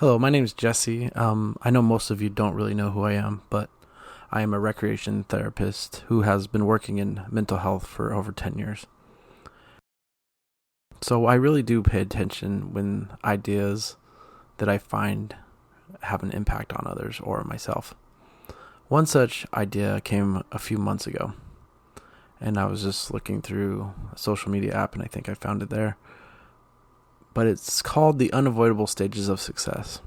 Hello, my name is Jesse. I know most of you don't really know who I am, but I am a recreation therapist who has been working in mental health for over 10 years. So I really do pay attention when ideas that I find have an impact on others or myself. One such idea came a few months ago, and I was just looking through a social media app, and I think I found it there. But it's called the Unavoidable Stages of Success.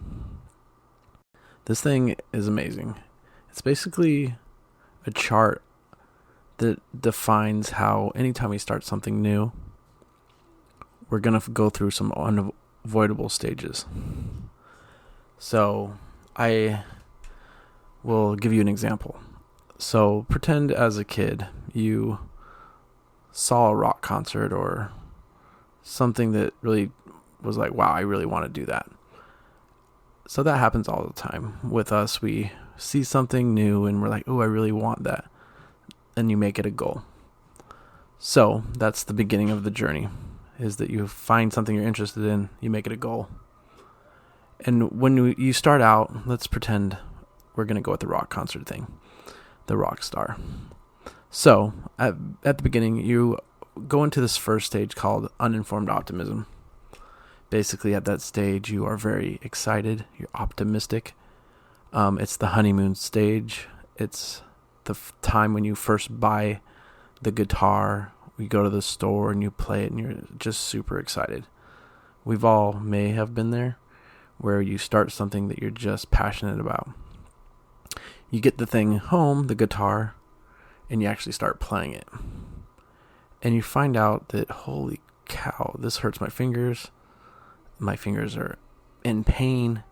This thing is amazing. It's basically a chart that defines how anytime we start something new, we're going to go through some unavoidable stages. So I will give you an example. So pretend as a kid you saw a rock concert or something that really was like, wow, I really want to do that. So that happens all the time with us. We see something new and we're like, oh, I really want that. And you make it a goal. So that's the beginning of the journey, is that you find something you're interested in, you make it a goal. And when you start out, let's pretend we're going to go with the rock concert thing, the rock star. So at the beginning, you go into this first stage called uninformed optimism. Basically, at that stage, you are very excited. You're optimistic. It's the honeymoon stage. It's the time when you first buy the guitar. You go to the store and you play it, and you're just super excited. We've all may have been there, where you start something that you're just passionate about. You get the thing home, the guitar, and you actually start playing it. And you find out that, holy cow, this hurts my fingers. My fingers are in pain.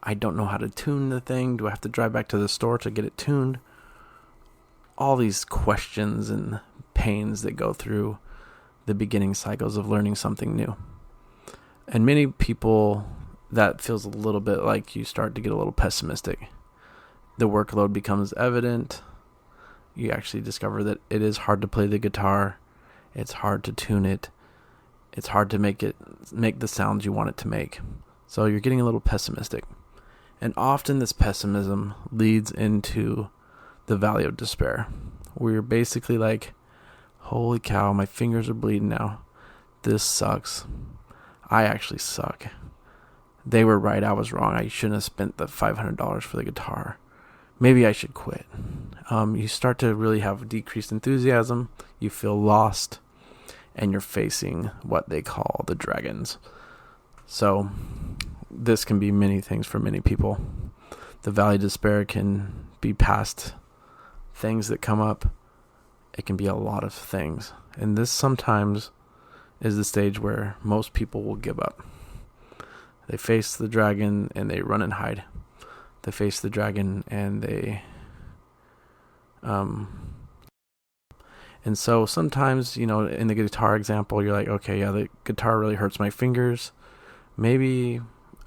I don't know how to tune the thing. Do I have to drive back to the store to get it tuned? All these questions and pains that go through the beginning cycles of learning something new. And many people, that feels a little bit like you start to get a little pessimistic. The workload becomes evident. You actually discover that it is hard to play the guitar. It's hard to tune it. It's hard to make the sounds you want it to make. So you're getting a little pessimistic. And often this pessimism leads into the valley of despair, where you're basically like, holy cow, my fingers are bleeding now. This sucks. I actually suck. They were right, I was wrong. I shouldn't have spent the $500 for the guitar. Maybe I should quit. You start to really have decreased enthusiasm. You feel lost. And you're facing what they call the dragons. So this can be many things for many people. The valley of despair can be past things that come up. It can be a lot of things. And this sometimes is the stage where most people will give up. They face the dragon and they run and hide. They face the dragon and they And so sometimes, in the guitar example, you're like, okay, yeah, the guitar really hurts my fingers. Maybe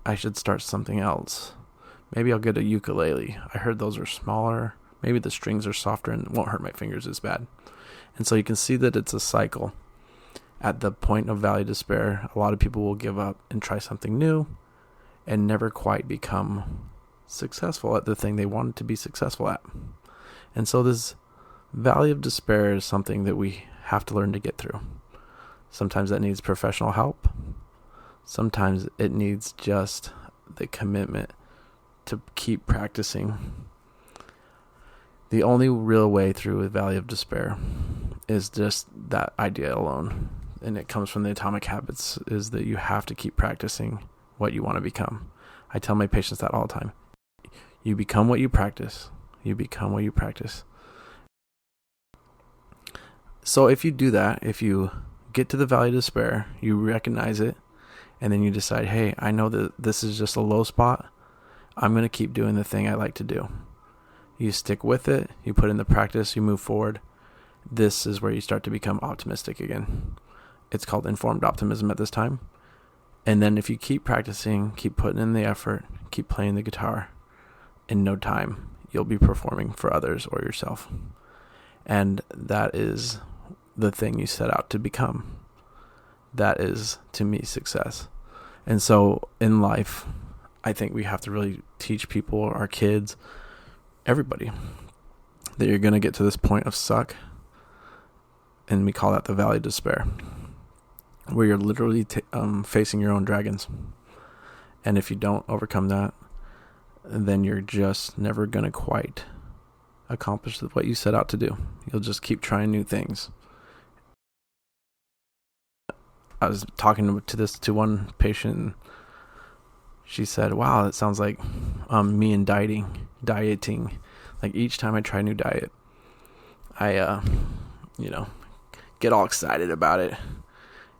I should start something else. Maybe I'll get a ukulele. I heard those are smaller. Maybe the strings are softer and won't hurt my fingers as bad. And so you can see that it's a cycle. At the point of valley despair, a lot of people will give up and try something new and never quite become successful at the thing they wanted to be successful at. And so this valley of despair is something that we have to learn to get through. Sometimes that needs professional help. Sometimes it needs just the commitment to keep practicing. The only real way through a valley of despair is just that idea alone. And it comes from the Atomic Habits, is that you have to keep practicing what you want to become. I tell my patients that all the time. You become what you practice. You become what you practice. So if you do that, if you get to the valley of despair, you recognize it, and then you decide, hey, I know that this is just a low spot. I'm going to keep doing the thing I like to do. You stick with it. You put in the practice. You move forward. This is where you start to become optimistic again. It's called informed optimism at this time. And then if you keep practicing, keep putting in the effort, keep playing the guitar, in no time, you'll be performing for others or yourself. And that is the thing you set out to become. That is, to me, success. And so in life, I think we have to really teach people, our kids, everybody, that you're going to get to this point of suck. And we call that the valley of despair, where you're literally facing your own dragons. And if you don't overcome that, then you're just never going to quite accomplish what you set out to do. You'll just keep trying new things. I was talking to one patient, and she said, wow, it sounds like me and dieting. Like each time I try a new diet, I, get all excited about it.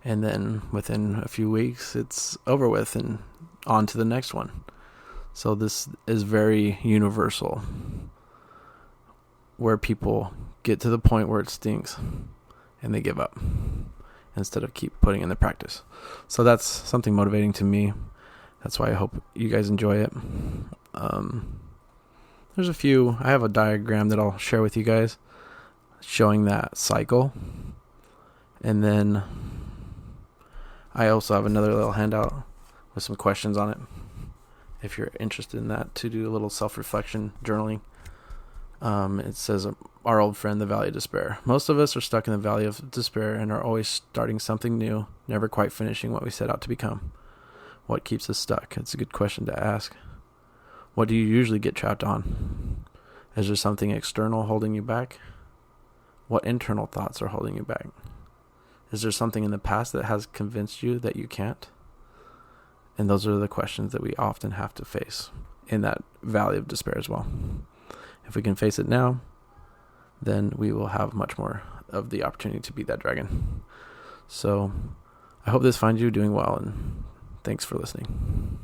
And then within a few weeks, it's over with and on to the next one. So this is very universal, where people get to the point where it stinks and they give up instead of keep putting in the practice. So that's something motivating to me. That's why I hope you guys enjoy it. I have a diagram that I'll share with you guys showing that cycle. And then I also have another little handout with some questions on it, if you're interested in that, to do a little self-reflection journaling. It says, our old friend, the valley of despair. Most of us are stuck in the valley of despair and are always starting something new, never quite finishing what we set out to become. What keeps us stuck? It's a good question to ask. What do you usually get trapped on? Is there something external holding you back? What internal thoughts are holding you back? Is there something in the past that has convinced you that you can't? And those are the questions that we often have to face in that valley of despair as well. If we can face it now, then we will have much more of the opportunity to beat that dragon. So I hope this finds you doing well, and thanks for listening.